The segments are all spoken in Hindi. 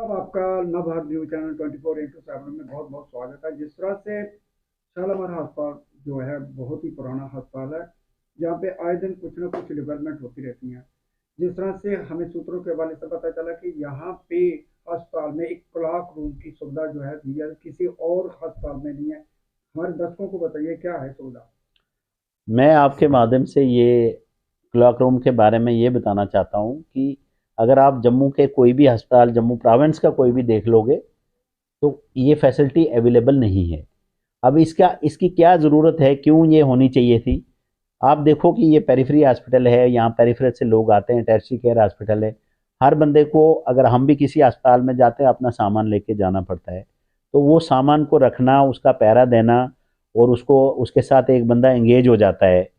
अब आपका नवभारत न्यूज चैनल 24x7 में बहुत बहुत स्वागत है। जिस तरह से शालामार अस्पताल जो है बहुत ही पुराना अस्पताल है, जहाँ पे आए दिन कुछ ना कुछ डेवलपमेंट होती रहती हैं। जिस तरह से हमें सूत्रों के हवाले से पता चला कि यहाँ पे अस्पताल में एक क्लॉक रूम की सुविधा जो है दी है, किसी और अस्पताल में नहीं है। हमारे दर्शकों को बताइए क्या है सुविधा। मैं आपके माध्यम से ये क्लॉक रूम के बारे में ये बताना चाहता हूँ कि अगर आप जम्मू के कोई भी अस्पताल, जम्मू प्रोविंस का कोई भी देख लोगे तो ये फैसिलिटी अवेलेबल नहीं है। अब इसकी क्या ज़रूरत है, क्यों ये होनी चाहिए थी? आप देखो कि ये पेरिफेरी हॉस्पिटल है, यहाँ पेरिफेरी से लोग आते हैं, टर्शियरी केयर हॉस्पिटल है। हर बंदे को, अगर हम भी किसी अस्पताल में जाते हैं, अपना सामान लेके जाना पड़ता है। तो वो सामान को रखना, उसका पहरा देना और उसको उसके साथ एक बंदा एंगेज हो जाता है।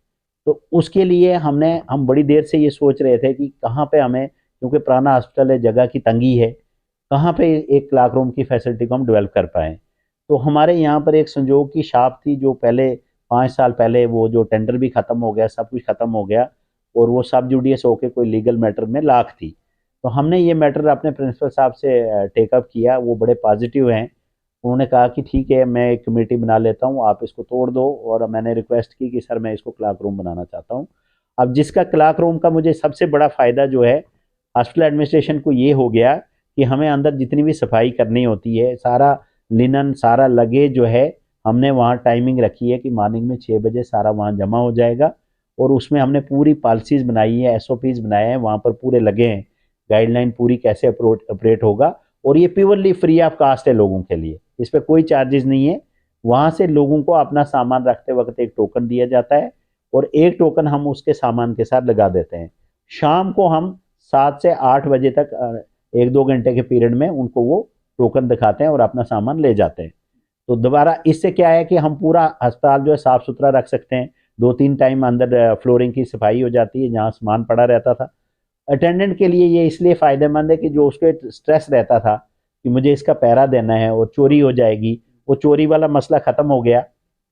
तो उसके लिए हम बड़ी देर से ये सोच रहे थे कि कहाँ पे हमें, क्योंकि पुराना हॉस्पिटल है, जगह की तंगी है, कहाँ पे एक क्लास रूम की फैसिलिटी को हम डेवलप कर पाएँ। तो हमारे यहाँ पर एक संजोग की छाप थी, जो पहले 5 साल पहले वो जो टेंडर भी ख़त्म हो गया, सब कुछ ख़त्म हो गया और वो सब जुडियस होके कोई लीगल मैटर में लाक थी। तो हमने ये मैटर अपने प्रिंसिपल साहब से टेकअप किया, वो बड़े पॉजिटिव हैं। उन्होंने कहा कि ठीक है, मैं एक कमेटी बना लेता हूँ, आप इसको तोड़ दो। और मैंने रिक्वेस्ट की कि सर मैं इसको क्लाक रूम बनाना चाहता हूँ। अब जिसका क्लाक रूम का मुझे सबसे बड़ा फ़ायदा जो है, हॉस्पिटल एडमिनिस्ट्रेशन को ये हो गया कि हमें अंदर जितनी भी सफाई करनी होती है, सारा लिनन, सारा लगेज जो है, हमने वहाँ टाइमिंग रखी है कि मॉर्निंग में 6 बजे सारा वहाँ जमा हो जाएगा। और उसमें हमने पूरी पॉलिसीज़ बनाई है, एसओपीज़ बनाए हैं, वहाँ पर पूरे लगे हैं, गाइडलाइन पूरी कैसे ऑपरेट होगा। और ये प्योरली फ्री ऑफ कास्ट है लोगों के लिए, इस पर कोई चार्जेस नहीं है। वहाँ से लोगों को अपना सामान रखते वक्त एक टोकन दिया जाता है और एक टोकन हम उसके सामान के साथ लगा देते हैं। शाम को हम 7 से 8 बजे तक 1-2 घंटे के पीरियड में उनको वो टोकन दिखाते हैं और अपना सामान ले जाते हैं। तो दोबारा इससे क्या है कि हम पूरा अस्पताल जो है साफ़ सुथरा रख सकते हैं। 2-3 टाइम अंदर फ्लोरिंग की सफाई हो जाती है जहाँ सामान पड़ा रहता था। अटेंडेंट के लिए ये इसलिए फ़ायदेमंद है कि जो उसके स्ट्रेस रहता था कि मुझे इसका पहरा देना है और चोरी हो जाएगी, वो चोरी वाला मसला ख़त्म हो गया।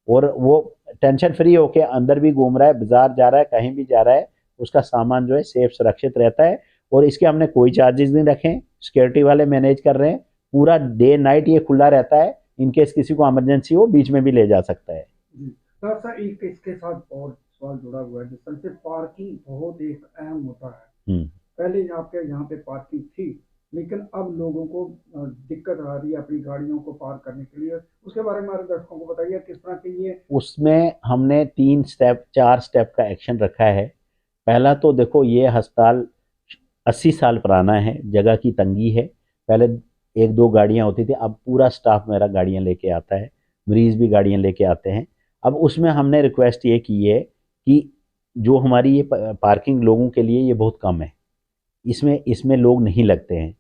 और वो टेंशन फ्री होके अंदर भी घूम रहा है, बाजार जा रहा है, कहीं भी जा रहा है, उसका सामान जो है सेफ सुरक्षित रहता है। और इसके हमने कोई चार्जेस नहीं रखे, सिक्योरिटी वाले मैनेज कर रहे हैं। पूरा डे नाइट ये खुला रहता है, इनकेस किसी को इमरजेंसी हो बीच में भी ले जा सकता है। जी, साथ साथ एक इसके साथ और सवाल जुड़ा हुआ है। जिस तरह से पार्किंग बहुत एक अहम होता है। हम्म। पहले आपके यहाँ पे पार्किंग थी, लेकिन अब लोगों को दिक्कत आ रही है अपनी गाड़ियों को पार्क करने के लिए। उसके बारे में हमारे दर्शकों को बताइए किस तरह के ये। उसमें हमने 3 स्टेप 4 स्टेप का एक्शन रखा है। पहला तो देखो, ये अस्पताल 80 साल पुराना है, जगह की तंगी है। पहले 1-2 गाड़ियाँ होती थी, अब पूरा स्टाफ मेरा गाड़ियाँ लेके आता है, मरीज भी गाड़ियाँ लेके आते हैं। अब उसमें हमने रिक्वेस्ट ये की है कि जो हमारी ये पार्किंग लोगों के लिए ये बहुत कम है, इसमें इसमें लोग नहीं लगते हैं।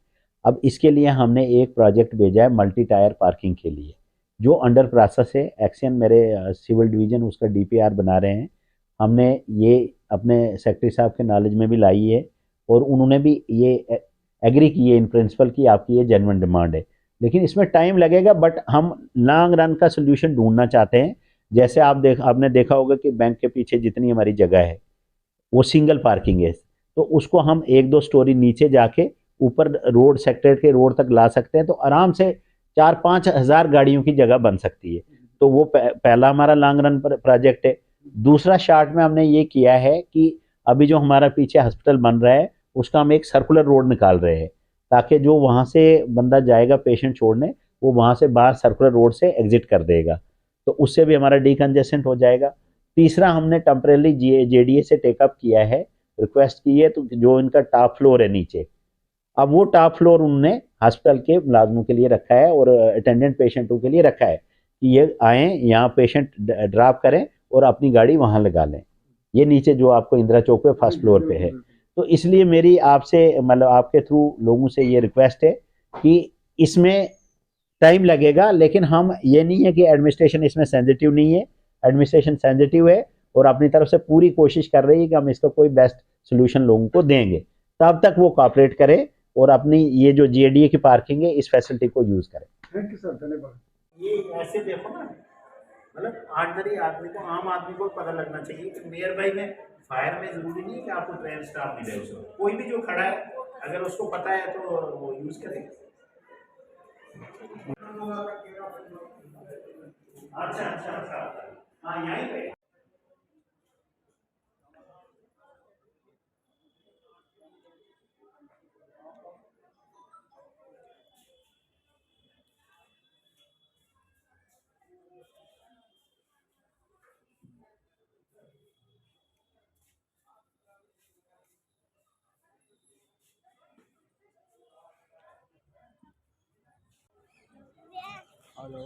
अब इसके लिए हमने एक प्रोजेक्ट भेजा है मल्टी टायर पार्किंग के लिए, जो अंडर प्रोसेस है। एक्शन मेरे सिविल डिवीज़न उसका डीपीआर बना रहे हैं। हमने ये अपने सेक्रेटरी साहब के नॉलेज में भी लाई है और उन्होंने भी ये एग्री की है इन प्रिंसिपल की आपकी ये जेन्युइन डिमांड है। लेकिन इसमें टाइम लगेगा, बट हम लॉन्ग रन का सोल्यूशन ढूंढना चाहते हैं। जैसे आपने देखा होगा कि बैंक के पीछे जितनी हमारी जगह है वो सिंगल पार्किंग है। तो उसको हम 1-2 स्टोरी नीचे जाके ऊपर रोड, सेक्टर के रोड तक ला सकते हैं, तो आराम से 4-5 हज़ार गाड़ियों की जगह बन सकती है। तो वो पहला हमारा लॉन्ग रन प्रोजेक्ट है। दूसरा शार्ट में हमने ये किया है कि अभी जो हमारा पीछे हॉस्पिटल बन रहा है, उसका हम एक सर्कुलर रोड निकाल रहे हैं, ताकि जो वहाँ से बंदा जाएगा पेशेंट छोड़ने, वो वहाँ से बाहर सर्कुलर रोड से एग्जिट कर देगा। तो उससे भी हमारा डिकंजेशन हो जाएगा। तीसरा, हमने टेम्परेली जेडीए से टेकअप किया है, रिक्वेस्ट की है, तो जो इनका टॉप फ्लोर है नीचे, अब वो टॉप फ्लोर उन्होंने हॉस्पिटल के मुलाजमों के लिए रखा है और अटेंडेंट पेशेंटों के लिए रखा है कि ये आएँ यहाँ पेशेंट ड्रॉप करें और अपनी गाड़ी वहाँ लगा लें। ये नीचे जो आपको इंदिरा चौक पे फर्स्ट फ्लोर पे है। तो इसलिए मेरी आपसे, मतलब आपके थ्रू लोगों से ये रिक्वेस्ट है कि इसमें टाइम लगेगा, लेकिन हम, ये नहीं है कि एडमिनिस्ट्रेशन इसमें सेंसिटिव नहीं है। एडमिनिस्ट्रेशन सेंसिटिव है और अपनी तरफ से पूरी कोशिश कर रही है कि हम इसका कोई बेस्ट सोल्यूशन लोगों को देंगे। तब तक वो कॉपरेट करें और अपनी ये जो जीएडीए की पार्किंग है, इस फैसिलिटी को यूज़ करें। थैंक यू सर, धन्यवाद। ये ऐसे देखो ना, मतलब ऑर्डिनरी आदमी को, आम आदमी को पता लगना चाहिए कि नियर बाई में, फायर में जरूरी नहीं है कि आपको ट्रेन स्टाफ मिले, उसको कोई भी जो खड़ा है, अगर उसको पता है तो वो यूज़ करेगा। अच्छा अच्छा अच्छा, हाँ यहीं पे। हेलो।